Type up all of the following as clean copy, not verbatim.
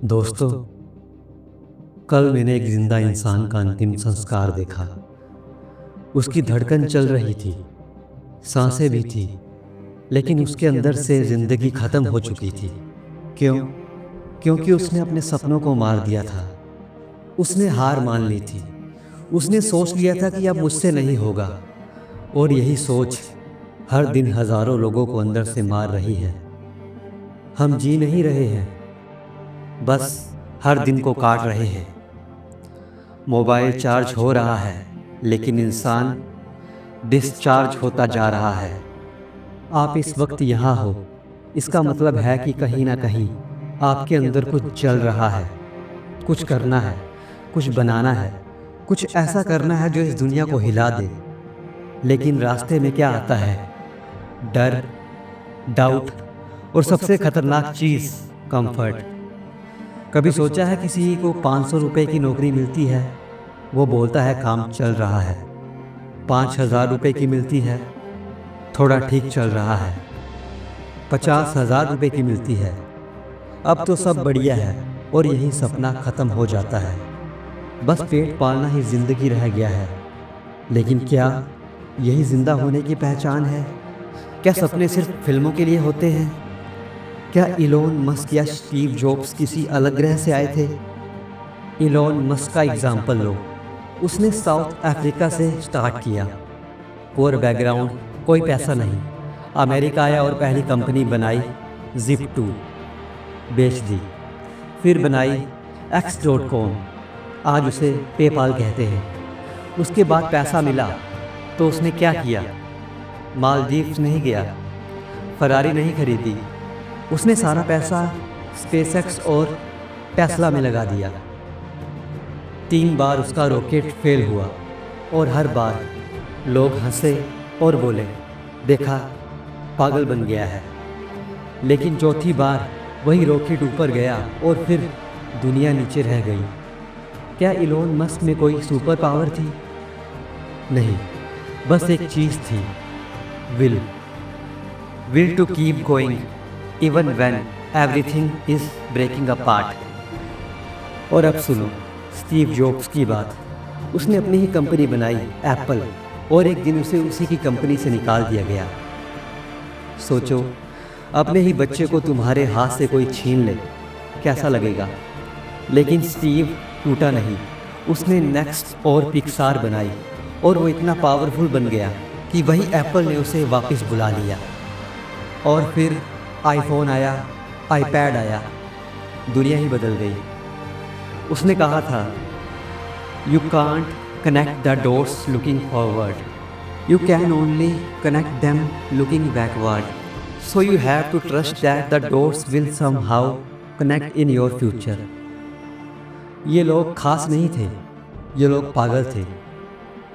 दोस्तों, कल मैंने एक जिंदा इंसान का अंतिम संस्कार देखा। उसकी धड़कन चल रही थी, सांसें भी थी, लेकिन उसके अंदर से जिंदगी खत्म हो चुकी थी। क्यों? क्योंकि उसने अपने सपनों को मार दिया था। उसने हार मान ली थी। उसने सोच लिया था कि अब मुझसे नहीं होगा। और यही सोच हर दिन हजारों लोगों को अंदर से मार रही है। हम जी नहीं रहे हैं, बस हर दिन को काट रहे हैं। मोबाइल चार्ज हो रहा है, लेकिन इंसान डिस्चार्ज होता जा रहा है। आप इस वक्त यहाँ हो, इसका मतलब है कि कहीं ना कहीं आपके अंदर कुछ चल रहा है। कुछ करना है, कुछ बनाना है, कुछ ऐसा करना है जो इस दुनिया को हिला दे। लेकिन रास्ते में क्या आता है? डर, डाउट और सबसे खतरनाक चीज, कंफर्ट। कभी सोचा है किसी को 500 रुपए की नौकरी मिलती है, वो बोलता है काम चल रहा है। 5,000 रुपए की मिलती है, थोड़ा ठीक चल रहा है। 50,000 रुपए की मिलती है, अब तो सब बढ़िया है। और यही सपना खत्म हो जाता है। बस पेट पालना ही जिंदगी रह गया है। लेकिन क्या यही जिंदा होने की पहचान है? क्या सपने सिर्फ फिल्मों के लिए होते हैं? क्या इलोन मस्क या स्टीव जॉब्स किसी अलग ग्रह से आए थे? इलोन मस्क का एग्जाम्पल लो। उसने साउथ अफ्रीका से स्टार्ट किया। पुअर बैकग्राउंड, कोई पैसा नहीं। अमेरिका आया और पहली कंपनी बनाई, Zip2, बेच दी। फिर बनाई X.com, आज उसे पेपाल कहते हैं। उसके बाद पैसा मिला तो उसने क्या किया? मालदीव्स नहीं गया, फरारी नहीं खरीदी। उसने सारा पैसा स्पेसएक्स और टेस्ला में लगा दिया। 3 बार उसका रॉकेट फेल हुआ और हर बार लोग हंसे और बोले, देखा, पागल बन गया है। लेकिन चौथी बार वही रॉकेट ऊपर गया और फिर दुनिया नीचे रह गई। क्या इलोन मस्क में कोई सुपर पावर थी? नहीं, बस एक चीज थी, will to keep going even when everything is breaking apart. और अब सुनो स्टीव जॉब्स की बात। उसने अपनी ही कंपनी बनाई, एप्पल, और एक दिन उसे उसी की कंपनी से निकाल दिया गया। सोचो, अपने ही बच्चे को तुम्हारे हाथ से कोई छीन ले, कैसा लगेगा? लेकिन स्टीव टूटा नहीं। उसने नेक्स्ट और पिक्सार बनाई और वो इतना पावरफुल बन गया कि वही एप्पल ने उसे वापस बुला लिया। और फिर आईफोन आया, आईपैड आया, दुनिया ही बदल गई। उसने कहा था, you can't connect the dots looking forward, you can only connect them looking backward, so you have to trust that the dots will somehow connect in your future. ये लोग खास नहीं थे, ये लोग पागल थे।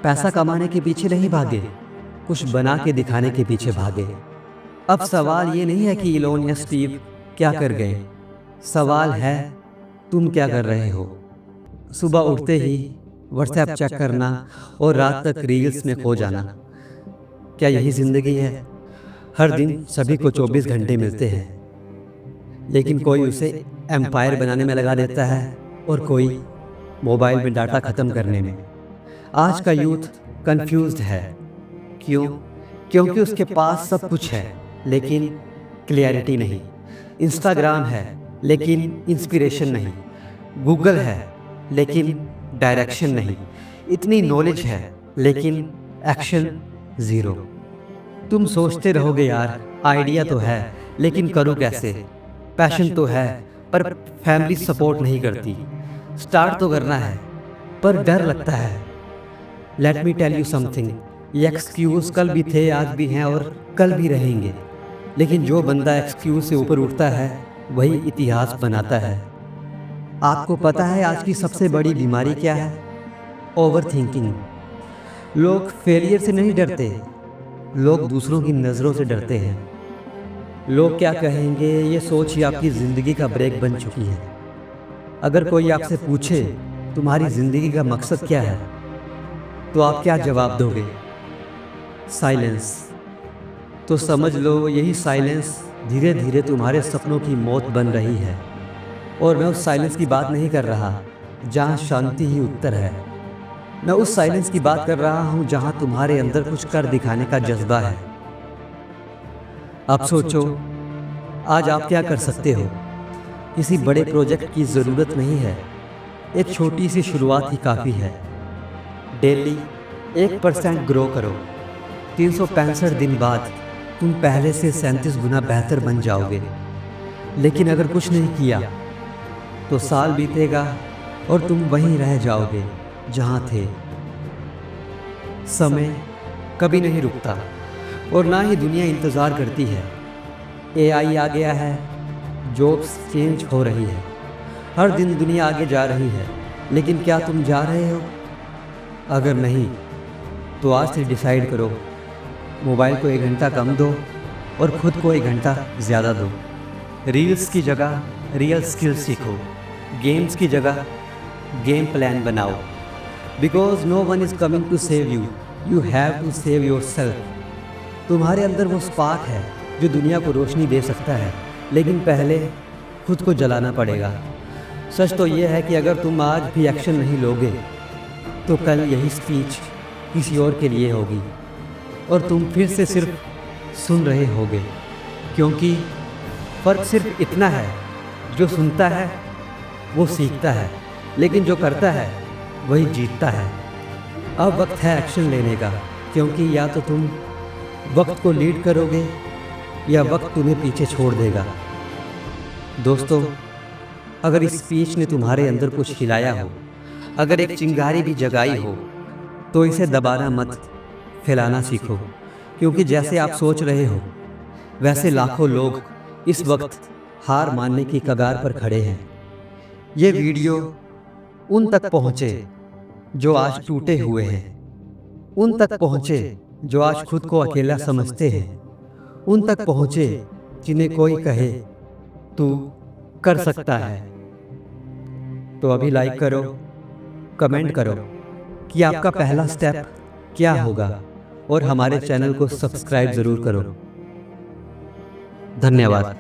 पैसा कमाने के पीछे नहीं भागे, कुछ बना के दिखाने के पीछे भागे। अब सवाल ये नहीं है कि इलोन या स्टीव क्या कर गए, सवाल है तुम क्या कर रहे हो? सुबह उठते ही व्हाट्सएप चेक करना और रात तक रील्स में खो जाना, क्या यही जिंदगी है? हर दिन सभी को 24 घंटे मिलते हैं, लेकिन कोई उसे एम्पायर बनाने में लगा देता है और कोई मोबाइल में डाटा खत्म करने में। आज का यूथ कंफ्यूज्ड है। क्यों? क्योंकि उसके पास सब कुछ है, लेकिन क्लियरिटी नहीं। इंस्टाग्राम है, लेकिन इंस्पिरेशन नहीं। गूगल है, लेकिन डायरेक्शन नहीं। इतनी नॉलेज है, लेकिन एक्शन ज़ीरो। तुम सोचते रहोगे, यार आइडिया तो है, लेकिन करूँ कैसे? पैशन तो है, पर फैमिली सपोर्ट नहीं करती। स्टार्ट तो करना है, पर डर लगता है। Let me tell you something, ये एक्सक्यूज़ कल भी थे, आज भी हैं और कल भी रहेंगे। लेकिन जो बंदा एक्सक्यूज़ से ऊपर उठता है, वही इतिहास बनाता है। आपको पता है आज की सबसे बड़ी बीमारी क्या है? Over thinking. लोग फेलियर से नहीं डरते, लोग दूसरों की नज़रों से डरते हैं। लोग क्या कहेंगे, ये सोच ही आपकी ज़िंदगी का ब्रेक बन चुकी है। अगर कोई आपसे पूछे तुम्हारी ज़िंदगी का मकसद क्या है, तो आप क्या जवाब दोगे? साइलेंस। तो समझ लो यही साइलेंस धीरे धीरे तुम्हारे सपनों की मौत बन रही है। और मैं उस साइलेंस की बात नहीं कर रहा जहाँ शांति ही उत्तर है। मैं उस साइलेंस की बात कर रहा हूँ जहाँ तुम्हारे अंदर कुछ कर दिखाने का जज्बा है। अब सोचो, आज आप क्या कर सकते हो। किसी बड़े प्रोजेक्ट की ज़रूरत नहीं है, एक छोटी सी शुरुआत ही काफ़ी है। डेली 1% ग्रो करो, 365 दिन बाद तुम पहले से 37 गुना बेहतर बन जाओगे। लेकिन अगर कुछ नहीं किया तो साल बीतेगा और तुम वहीं रह जाओगे जहाँ थे। समय कभी नहीं रुकता और ना ही दुनिया इंतज़ार करती है। AI आ गया है, जॉब्स चेंज हो रही है, हर दिन दुनिया आगे जा रही है, लेकिन क्या तुम जा रहे हो? अगर नहीं तो आज से डिसाइड करो, मोबाइल को 1 घंटा कम दो और खुद को 1 घंटा ज़्यादा दो। रील्स की जगह रियल स्किल्स सीखो, गेम्स की जगह गेम प्लान बनाओ। Because no one is coming to save you, you have to save yourself. तुम्हारे अंदर वो स्पार्क है जो दुनिया को रोशनी दे सकता है, लेकिन पहले खुद को जलाना पड़ेगा। सच तो ये है कि अगर तुम आज भी एक्शन नहीं लोगे तो कल यही स्पीच किसी और के लिए होगी और तुम फिर से सिर्फ सुन रहे होगे। क्योंकि फ़र्क सिर्फ इतना है, जो सुनता है वो सीखता है, लेकिन जो करता है वही जीतता है। अब वक्त है एक्शन लेने का, क्योंकि या तो तुम वक्त को लीड करोगे या वक्त तुम्हें पीछे छोड़ देगा। दोस्तों, अगर इस स्पीच ने तुम्हारे अंदर कुछ हिलाया हो, अगर एक चिंगारी भी जगाई हो, तो इसे दबाना मत, फैलाना सीखो। क्योंकि जैसे आप सोच रहे हो वैसे लाखों लोग इस वक्त हार मानने की कगार पर खड़े हैं। ये वीडियो उन तक पहुँचे जो आज टूटे हुए हैं, उन तक पहुँचे जो आज खुद को अकेला समझते हैं, उन तक पहुँचे जिन्हें कोई कहे तू कर सकता है। तो अभी लाइक करो, कमेंट करो कि आपका पहला स्टेप क्या होगा और हमारे चैनल को सब्सक्राइब ज़रूर करो। धन्यवाद।